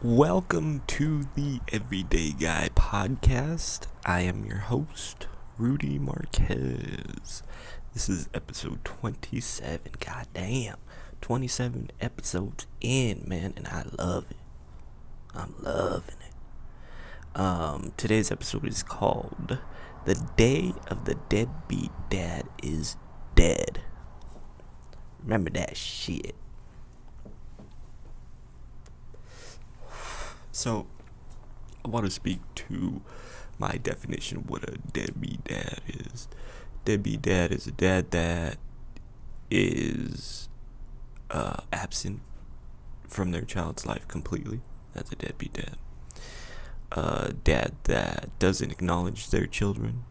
Welcome to the Everyday Guy podcast. I am your host, Rudy Marquez. This is episode 27. Goddamn. 27 episodes in, man, and I love it. I'm loving it. Today's episode is called The Day of the Deadbeat Dad is Dead. Remember that shit. So, I want to speak to my definition of what a deadbeat dad is. Deadbeat dad is a dad that is absent from their child's life completely. That's a deadbeat dad. A dad that doesn't acknowledge their children.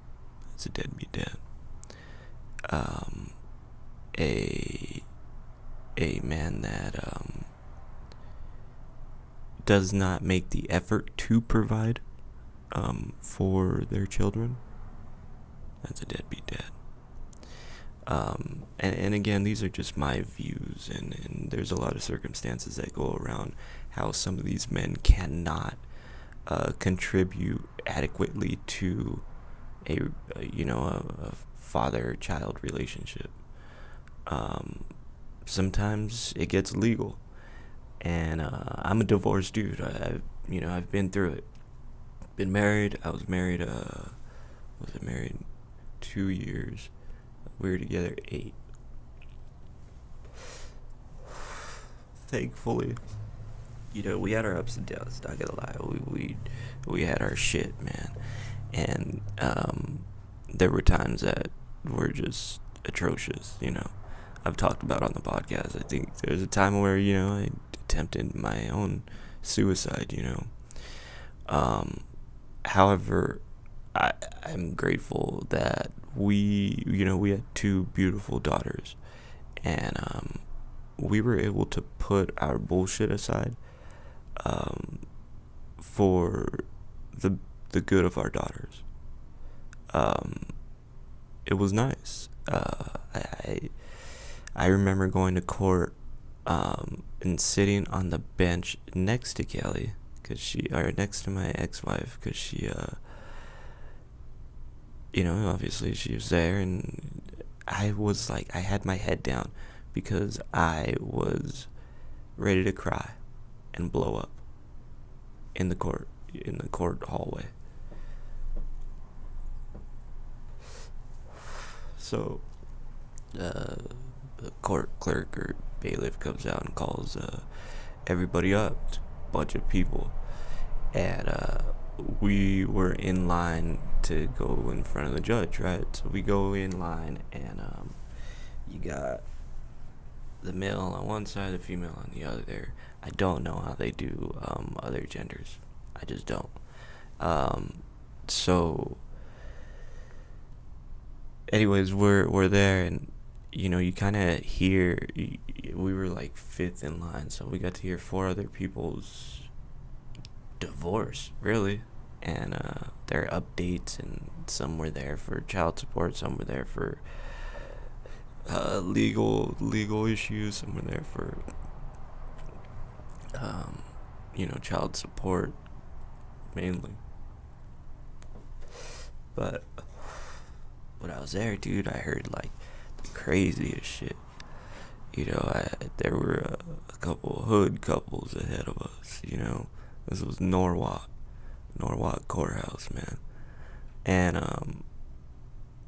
That's a deadbeat dad. A man that does not make the effort to provide for their children. That's a deadbeat dad. And again, these are just my views, and there's a lot of circumstances that go around how some of these men cannot contribute adequately to a father-child relationship. Sometimes it gets legal. And I'm a divorced dude. I've been through it. Been married. I was married. Married 2 years. We were together 8. Thankfully, we had our ups and downs. Not gonna lie, we had our shit, man. And there were times that were just atrocious. I've talked about on the podcast. I think there's a time where I attempted my own suicide. However, I'm grateful that we had 2 beautiful daughters, and we were able to put our bullshit aside for the good of our daughters. It was nice. I remember going to court and sitting on the bench next to Kelly, next to my ex-wife, because she, obviously she was there, and I was like, I had my head down because I was ready to cry and blow up in the court hallway. So, the court clerk or bailiff comes out and calls everybody up. It's a bunch of people, and we were in line to go in front of the judge, right? So we go in line, and you got the male on one side, the female on the other. I don't know how they do other genders. I just don't. So anyways, we're there, and you kind of hear, we were like 5th in line, so we got to hear 4 other people's divorce, really, and their updates, and some were there for child support, some were there for legal issues, some were there for child support mainly. But when I was there, dude, I heard like the craziest shit. There were a couple hood couples ahead of us. This was Norwalk Courthouse, man, and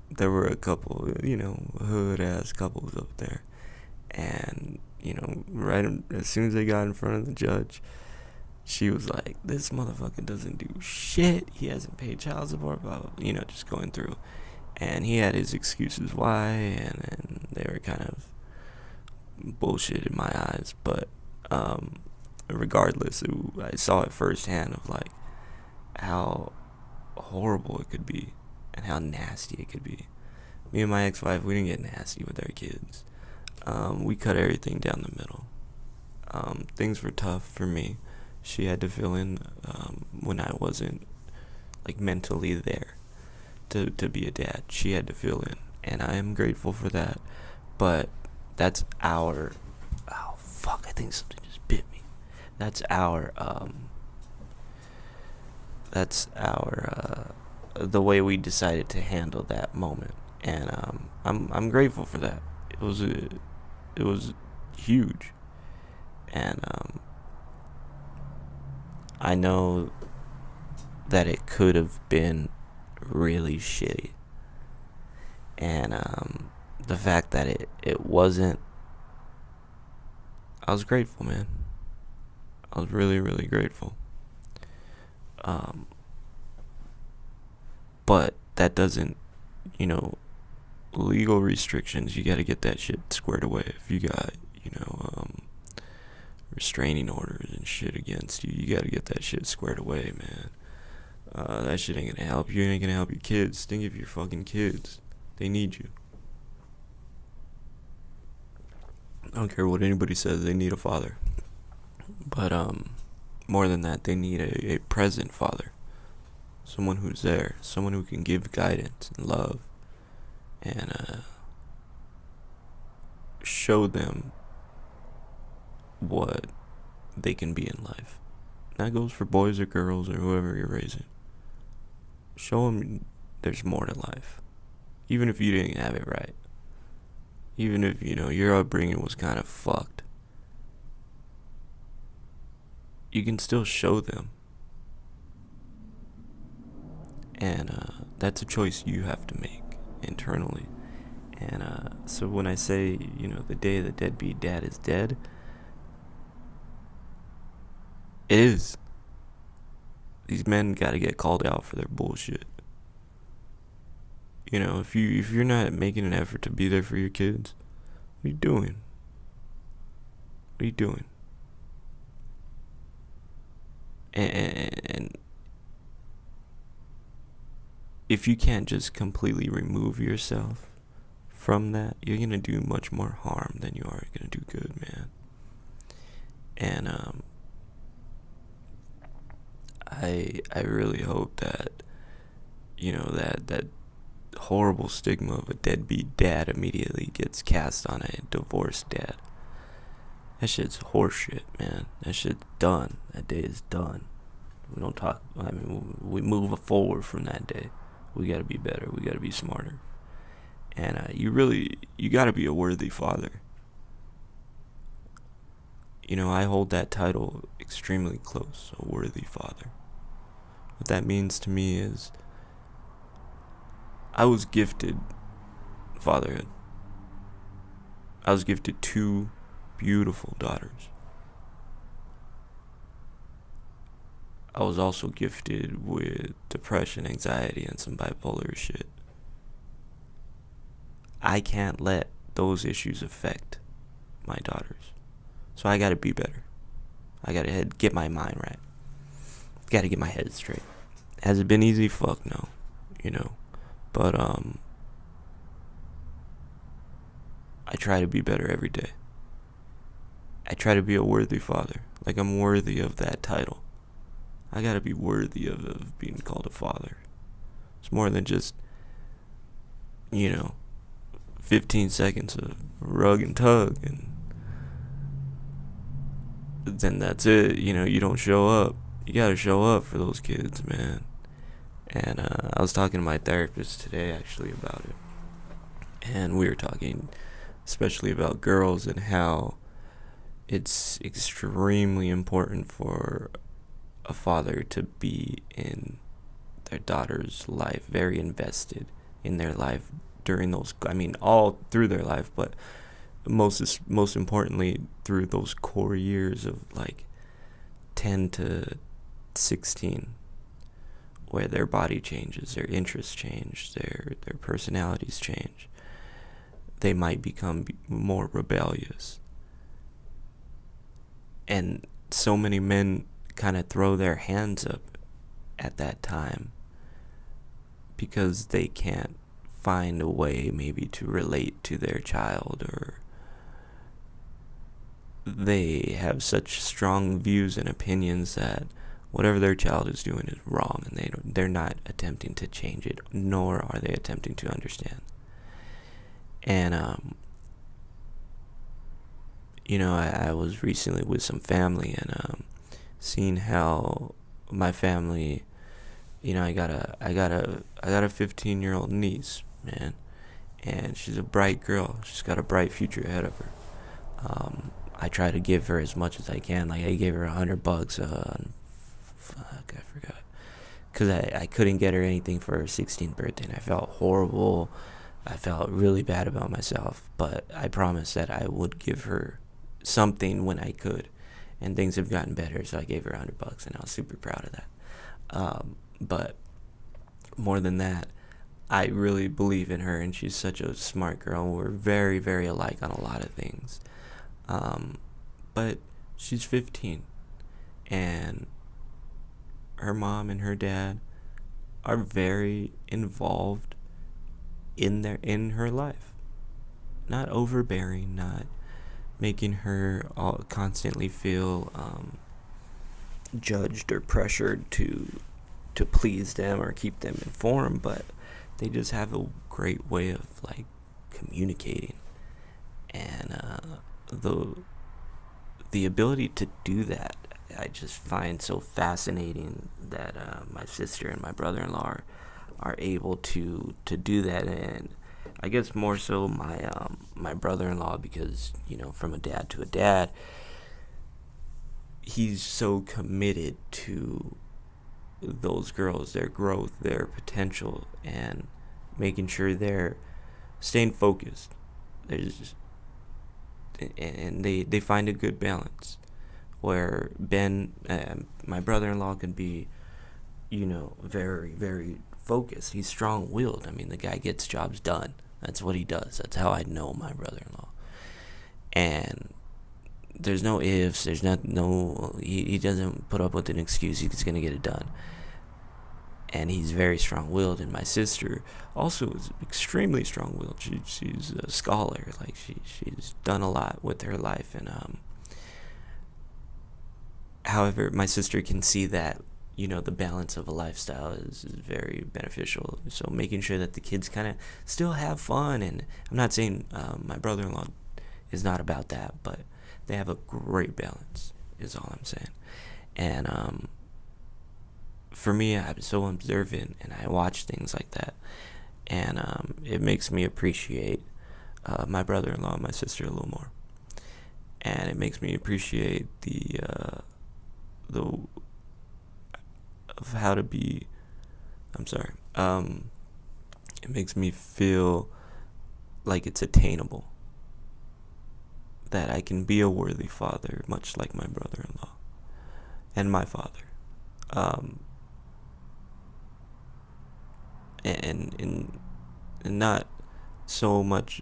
there were a couple, hood ass couples up there, and right as soon as they got in front of the judge, she was like, "This motherfucker doesn't do shit. He hasn't paid child support, blah, blah, blah," just going through. And he had his excuses why, and they were kind of bullshit in my eyes. But regardless, I saw it firsthand of like how horrible it could be and how nasty it could be. Me and my ex-wife, we didn't get nasty with our kids. We cut everything down the middle. Things were tough for me. She had to fill in when I wasn't like mentally there to be a dad. She had to fill in, and I am grateful for that. But that's our, oh fuck, I think something just bit me. That's our that's our the way we decided to handle that moment, and I'm grateful for that. It was huge, and I know that it could have been really shitty, and the fact that it wasn't, I was grateful, man. I was really, really grateful. Um, but that doesn't, you know, legal restrictions, you gotta get that shit squared away. If you got, restraining orders and shit against you, you gotta get that shit squared away, man. That shit ain't gonna help you. It ain't gonna help your kids. Think of your fucking kids. They need you. I don't care what anybody says, they need a father. But, more than that, they need a present father. Someone who's there. Someone who can give guidance and love. And, show them what they can be in life. That goes for boys or girls or whoever you're raising. Show them there's more to life. Even if you didn't have it right. Even if, your upbringing was kind of fucked. You can still show them. And that's a choice you have to make internally. And so when I say, the day the deadbeat dad is dead, it is. These men gotta get called out for their bullshit. If you're not making an effort to be there for your kids, what are you doing? What are you doing? And if you can't just completely remove yourself from that, you're gonna do much more harm than you are gonna do good, man. And I really hope that that horrible stigma of a deadbeat dad immediately gets cast on a divorced dad. That shit's horseshit, man. That shit's done. That day is done. We don't talk. I mean, we move forward from that day. We gotta be better. We gotta be smarter. And you gotta be a worthy father. I hold that title extremely close, a worthy father. What that means to me is I was gifted fatherhood. I was gifted 2 beautiful daughters. I was also gifted with depression, anxiety, and some bipolar shit. I can't let those issues affect my daughters. So I gotta be better. I gotta get my mind right. Gotta get my head straight. Has it been easy? Fuck no. But I try to be better every day. I try to be a worthy father. Like I'm worthy of that title. I gotta be worthy of being called a father. It's more than just, 15 seconds of rug and tug, and then that's it. You don't show up. You gotta show up for those kids, man. And I was talking to my therapist today, actually, about it. And we were talking especially about girls and how it's extremely important for a father to be in their daughter's life, very invested in their life during those, all through their life, but most importantly through those core years of like 10 to 16, where their body changes, their interests change, their personalities change. They might become more rebellious. And so many men kind of throw their hands up at that time because they can't find a way maybe to relate to their child, or they have such strong views and opinions that whatever their child is doing is wrong, and they're not attempting to change it, nor are they attempting to understand. And I was recently with some family, and seeing how my family I got a 15-year-old niece, man, and she's a bright girl. She's got a bright future ahead of her. I try to give her as much as I can. Like I gave her $100. Fuck, I forgot, cause I couldn't get her anything for her 16th birthday, and I felt horrible. I felt really bad about myself, but I promised that I would give her something when I could, and things have gotten better. So I gave her $100, and I was super proud of that. But more than that, I really believe in her, and she's such a smart girl. We're very, very alike on a lot of things. But she's 15, and her mom and her dad are very involved in her life. Not overbearing, not making her constantly feel judged or pressured to please them or keep them informed, but they just have a great way of like communicating, and the ability to do that, I just find so fascinating that my sister and my brother-in-law are able to do that. And I guess more so my brother-in-law, because from a dad to a dad, he's so committed to those girls, their growth, their potential, and making sure they're staying focused. There's and they find a good balance where Ben, my brother-in-law, can be, very, very focused. He's strong-willed. I mean, the guy gets jobs done. That's what he does. That's how I know my brother-in-law. And there's no ifs. There's no. He doesn't put up with an excuse. He's gonna get it done. And he's very strong-willed. And my sister also is extremely strong-willed. She's a scholar. Like she's done a lot with her life. And however, my sister can see that the balance of a lifestyle is very beneficial. So making sure that the kids kind of still have fun. And I'm not saying my brother-in-law is not about that, but they have a great balance, is all I'm saying. And for me, I'm so observant, and I watch things like that, and it makes me appreciate my brother-in-law and my sister a little more, and it makes me appreciate the of how to be. I'm sorry. It makes me feel like it's attainable, that I can be a worthy father, much like my brother-in-law and my father. And not so much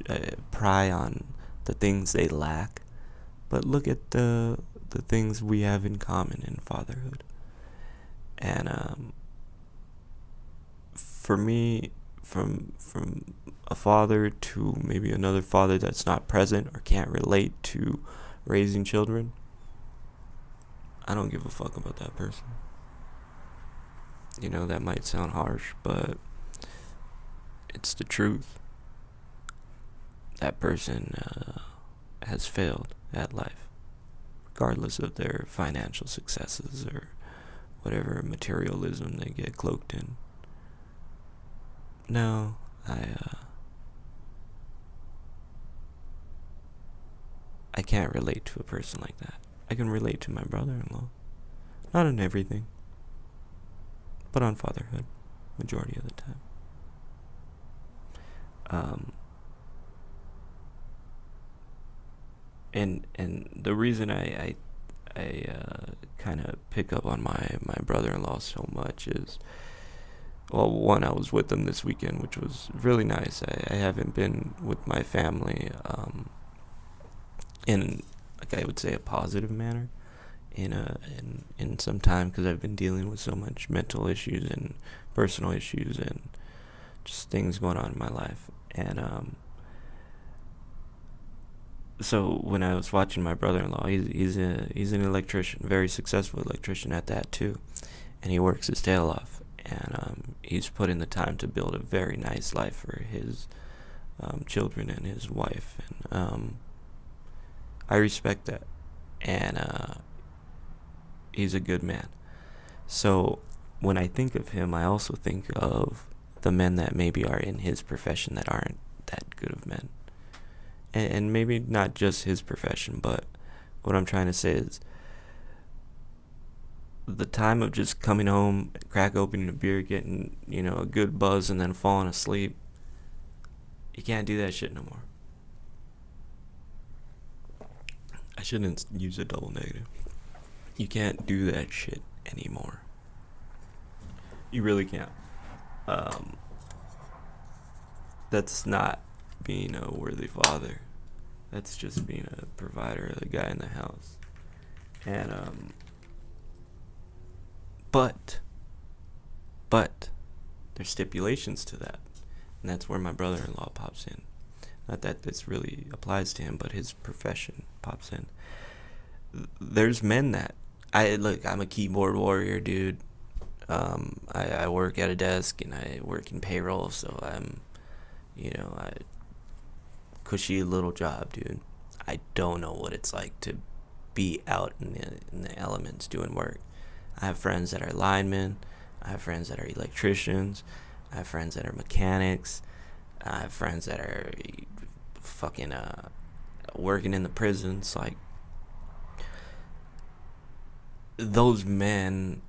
pry on the things they lack, but look at the things we have in common in fatherhood. And for me, from a father to maybe another father that's not present or can't relate to raising children, I don't give a fuck about that person. That might sound harsh, but it's the truth. That person has failed at life, regardless of their financial successes or whatever materialism they get cloaked in. No, I can't relate to a person like that. I can relate to my brother-in-law. Not on everything, but on fatherhood, majority of the time. And the reason I kind of pick up on my brother-in-law so much is, well, one, I was with him this weekend, which was really nice. I haven't been with my family in, like, I would say, a positive manner in some time, because I've been dealing with so much mental issues and personal issues and just things going on in my life. And so when I was watching my brother-in-law, he's an electrician, very successful electrician at that too, and he works his tail off, and he's put in the time to build a very nice life for his children and his wife, and I respect that, and he's a good man. So when I think of him, I also think of the men that maybe are in his profession that aren't that good of men. And maybe not just his profession, but what I'm trying to say is the time of just coming home, crack opening a beer, getting, a good buzz, and then falling asleep, you can't do that shit no more. I shouldn't use a double negative. You can't do that shit anymore. You really can't. That's not being a worthy father. That's just being a provider, the guy in the house. And but there's stipulations to that, and that's where my brother-in-law pops in. Not that this really applies to him, but his profession pops in. There's men that I'm a keyboard warrior, dude. I work at a desk and I work in payroll, so I'm, I cushy little job, dude. I don't know what it's like to be out in the elements doing work. I have friends that are linemen. I have friends that are electricians. I have friends that are mechanics. I have friends that are fucking working in the prisons. Like, those men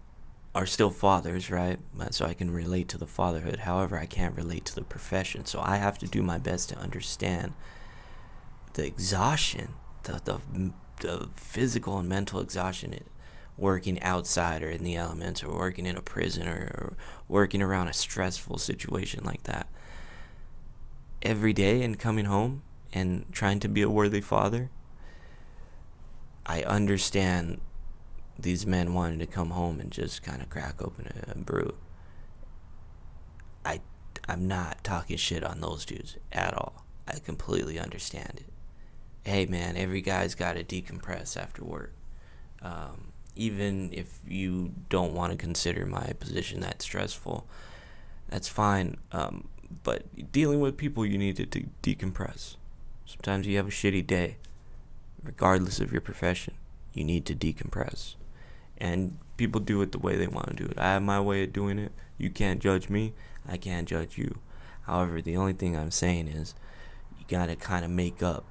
are still fathers, right? So I can relate to the fatherhood. However, I can't relate to the profession. So I have to do my best to understand the exhaustion, the physical and mental exhaustion working outside or in the elements, or working in a prison, or working around a stressful situation like that every day, and coming home and trying to be a worthy father. I understand these men wanting to come home and just kind of crack open a brew. I'm not talking shit on those dudes at all. I completely understand it. Hey man, every guy's got to decompress after work. Even if you don't want to consider my position that stressful, that's fine. But dealing with people, you need to decompress. Sometimes you have a shitty day. Regardless of your profession, you need to decompress. And people do it the way they want to do it. I have my way of doing it. You can't judge me. I can't judge you. However, the only thing I'm saying is you gotta kind of make up.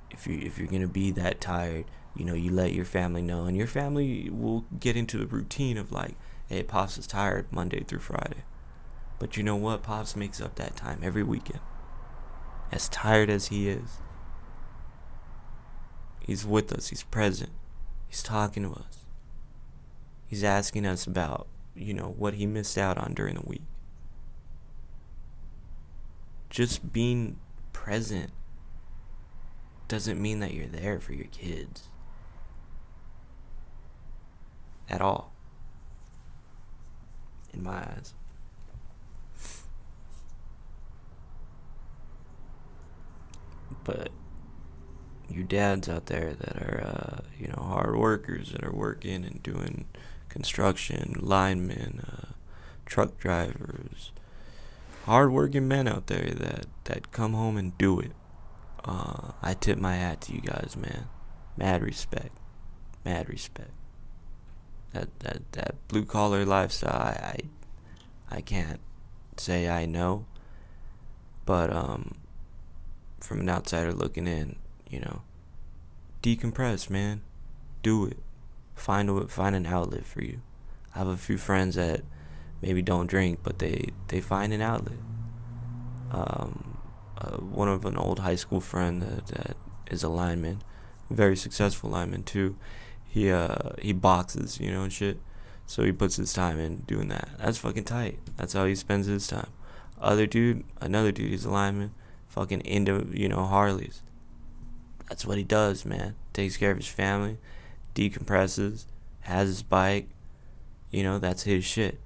If you're gonna be that tired, you let your family know, and your family will get into the routine of like, hey, Pops is tired Monday through Friday. But you know what? Pops makes up that time every weekend. As tired as he is, he's with us. He's present. He's talking to us. He's asking us about, what he missed out on during the week. Just being present doesn't mean that you're there for your kids. At all. In my eyes. But your dads out there that are, hard workers, that are working and doing construction, linemen, truck drivers, hard-working men out there that come home and do it. I tip my hat to you guys, man. Mad respect. That blue-collar lifestyle, I can't say I know, but from an outsider looking in, decompress, man. Do it. Find an outlet for you. I have a few friends that maybe don't drink, but they find an outlet. One of an old high school friend that is a lineman, very successful lineman too. He boxes, and shit. So he puts his time in doing that. That's fucking tight. That's how he spends his time. Another dude, he's a lineman, fucking into, Harleys. That's what he does, man. Takes care of his family, decompresses, has his bike. That's his shit.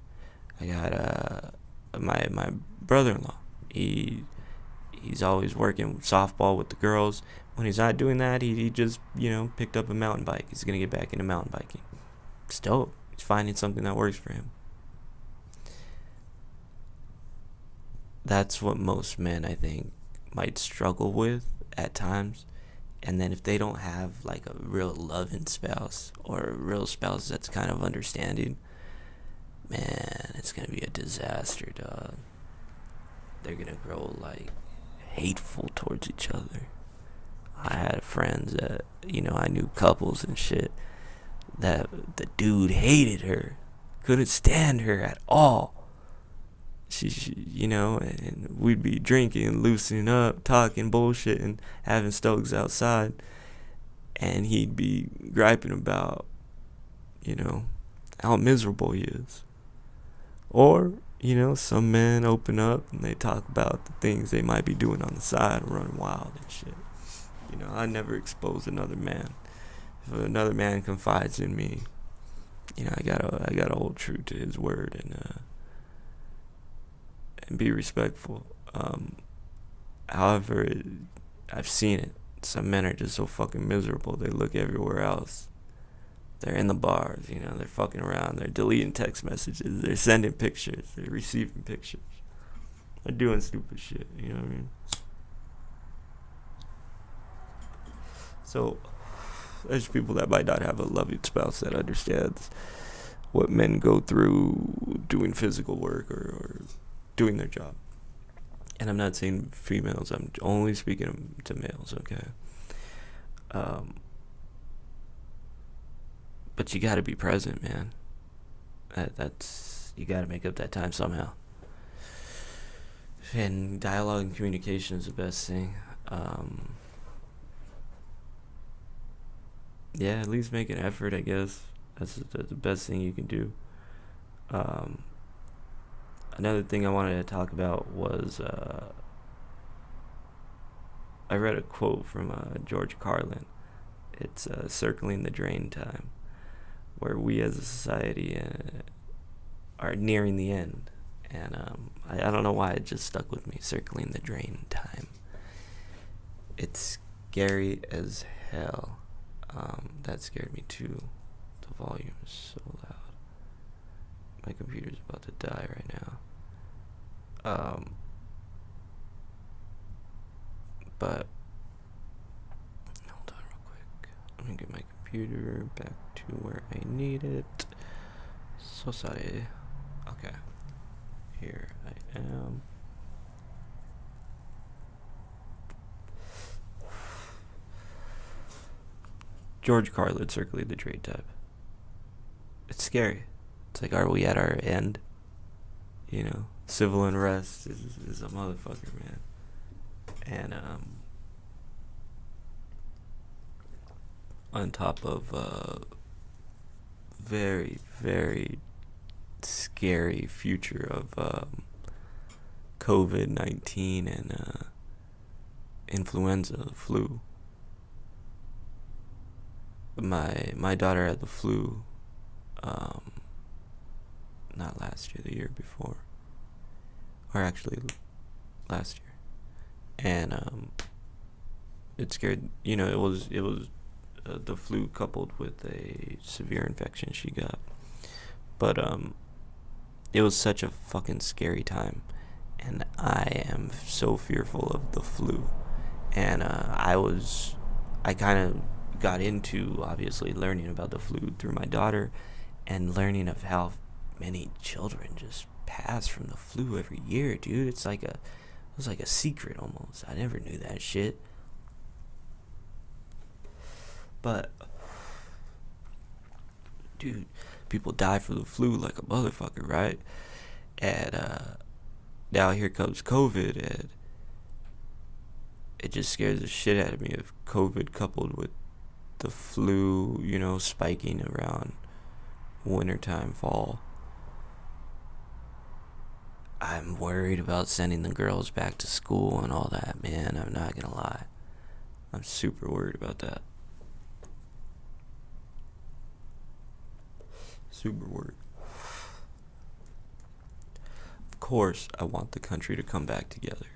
I got my brother-in-law. He's always working softball with the girls. When he's not doing that, he just, picked up a mountain bike. He's gonna get back into mountain biking. It's dope. He's finding something that works for him. That's what most men, I think, might struggle with at times. And then if they don't have like a real loving spouse, or a real spouse that's kind of understanding, man, it's gonna be a disaster, dog. They're gonna grow like hateful towards each other. I had friends that, I knew couples and shit that the dude hated her, couldn't stand her at all. And we'd be drinking, loosening up, talking bullshit, and having stokes outside, and he'd be griping about, how miserable he is. Or, some men open up and they talk about the things they might be doing on the side, running wild and shit. I never expose another man. If another man confides in me, I gotta hold true to his word and be respectful. However, I've seen it. Some men are just so fucking miserable. They look everywhere else. They're in the bars, they're fucking around. They're deleting text messages. They're sending pictures. They're receiving pictures. They're doing stupid shit. You know what I mean? So, there's people that might not have a loving spouse that understands what men go through doing physical work or doing their job. And I'm not saying females. I'm only speaking to males, okay? But you gotta be present, man. That's you gotta make up that time somehow. And dialogue and communication is the best thing. Yeah, at least make an effort, I guess. That's the best thing you can do. Another thing I wanted to talk about was I read a quote from George Carlin. It's circling the drain time, where we as a society are nearing the end. And I don't know why it just stuck with me, circling the drain time. It's scary as hell. That scared me too. The volume is so loud. My computer's about to die right now. But hold on real quick. Let me get my computer back to where I need it. So sorry. Okay. Here I am. George Carlin, circling the drain time. It's scary. It's like, are we at our end? Civil unrest is a motherfucker, man. And on top of very, very scary future of COVID-19 and influenza, flu. My daughter had the flu, not last year, the year before, or actually last year, and it scared. It was the flu coupled with a severe infection she got, but it was such a fucking scary time, and I am so fearful of the flu, and I kind of got into obviously learning about the flu through my daughter, and learning of how many children just pass from the flu every year, dude. It was like a secret almost. I never knew that shit. But dude, people die from the flu like a motherfucker, right? And now here comes COVID, and it just scares the shit out of me of COVID coupled with the flu, spiking around wintertime, fall. I'm worried about sending the girls back to school and all that, man. I'm not gonna lie. I'm super worried about that. Super worried. Of course, I want the country to come back together.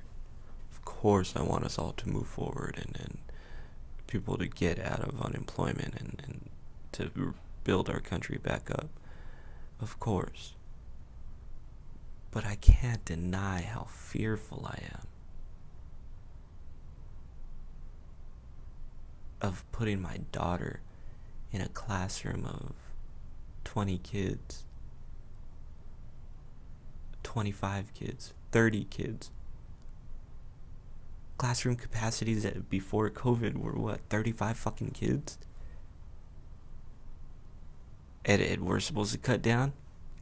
Of course, I want us all to move forward and people to get out of unemployment and to build our country back up. Of course. But I can't deny how fearful I am of putting my daughter in a classroom of 20 kids 25 kids, 30 kids. Classroom capacities before COVID were what, 35 fucking kids? And we're supposed to cut down?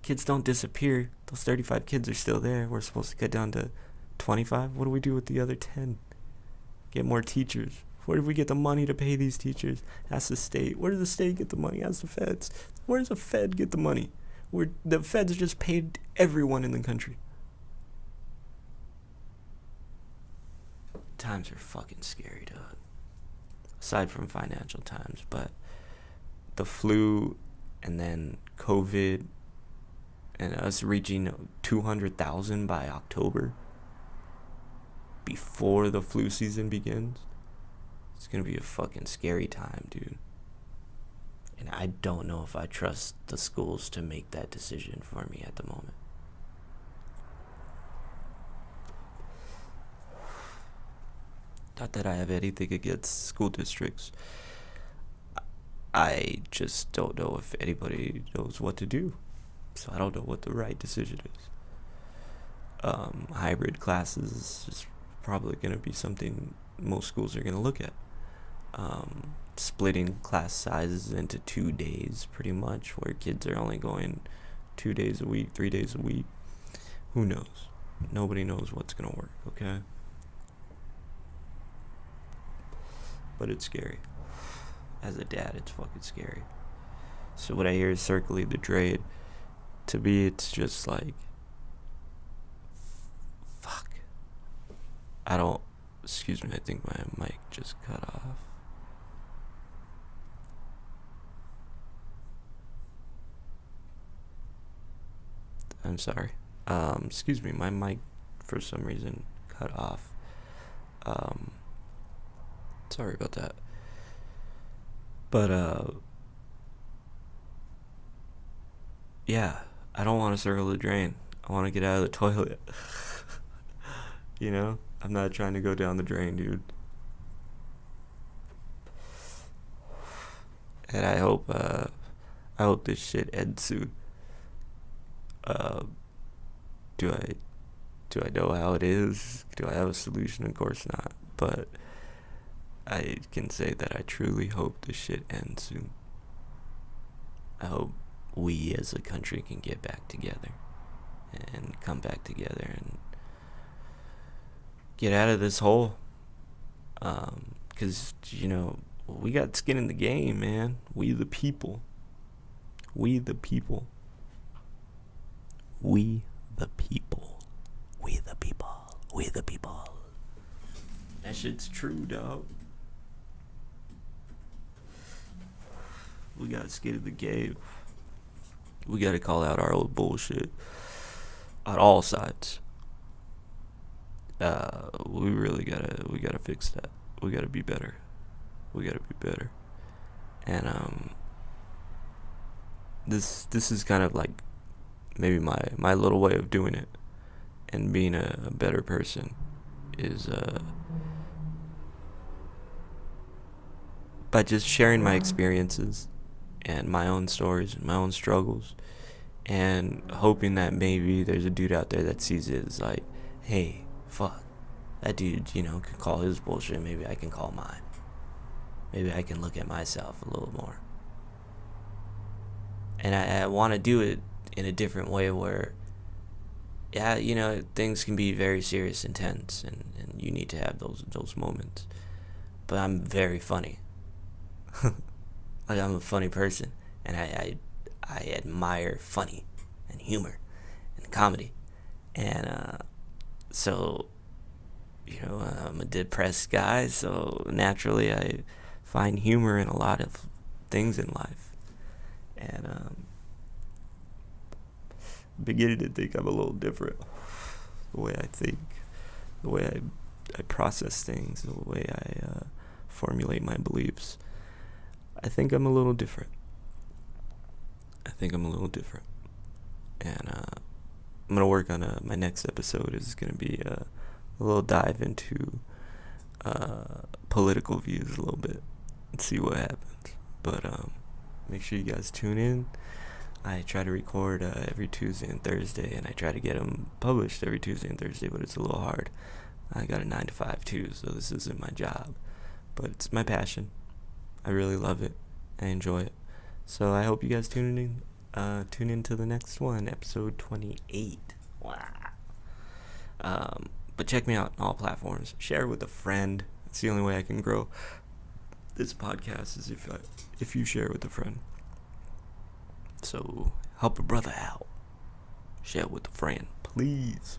Kids don't disappear. Those 35 kids are still there. We're supposed to cut down to 25? What do we do with the other 10? Get more teachers. Where do we get the money to pay these teachers? Ask the state. Where does the state get the money? Ask the feds. Where does the Fed get the money? Where the feds just paid everyone in the country. Times are fucking scary, dog. Aside from financial times, but the flu and then COVID and us reaching 200,000 by October before the flu season begins. It's gonna be a fucking scary time, dude. And I don't know if I trust the schools to make that decision for me at the moment. Not that I have anything against school districts. I just don't know if anybody knows what to do. So I don't know what the right decision is. Hybrid classes is probably going to be something most schools are going to look at. Splitting class sizes into 2 days, pretty much, where kids are only going 2 days a week, 3 days a week. Who knows? Nobody knows what's going to work, okay? But it's scary. As a dad, it's fucking scary. So what I hear is circling the drain. To me, it's just like, fuck. Excuse me, I think my mic just cut off. I'm sorry. Excuse me, my mic for some reason cut off. Sorry about that. But, yeah, I don't want to circle the drain. I want to get out of the toilet. You know? I'm not trying to go down the drain, dude. And I hope this shit ends soon. Do I know how it is? Do I have a solution? Of course not. But I can say that I truly hope this shit ends soon. I hope we as a country can get back together and come back together and get out of this hole. 'Cause, you know, we got skin in the game, man. We the people. We the people. We the people. We the people. We the people. That shit's true, dog. We gotta skin in the game. We gotta call out our old bullshit on all sides. We really gotta fix that. We gotta be better. And this is kind of like maybe my little way of doing it and being a better person is by just sharing my experiences and my own stories and my own struggles, and hoping that maybe there's a dude out there that sees it as like, hey, fuck, that dude, you know, could call his bullshit, maybe I can call mine. Maybe I can look at myself a little more. And I want to do it in a different way where, yeah, you know, things can be very serious and tense, and you need to have those moments. But I'm very funny. Like, I'm a funny person, and I admire funny and humor and comedy. And so, you know, I'm a depressed guy, so naturally I find humor in a lot of things in life. And beginning to think I'm a little different. The way I think, the way I process things, the way I formulate my beliefs. I think I'm a little different. And I'm going to work on my next episode is going to be a little dive into political views a little bit and see what happens. But make sure you guys tune in. I try to record every Tuesday and Thursday, and I try to get them published every Tuesday and Thursday, but it's a little hard. I got a 9 to 5 too, so this isn't my job, but it's my passion. I really love it. I enjoy it. So I hope you guys tune into the next one, episode 28. Wow. But check me out on all platforms. Share it with a friend. It's the only way I can grow this podcast is if you share it with a friend. So help a brother out. Share it with a friend, please.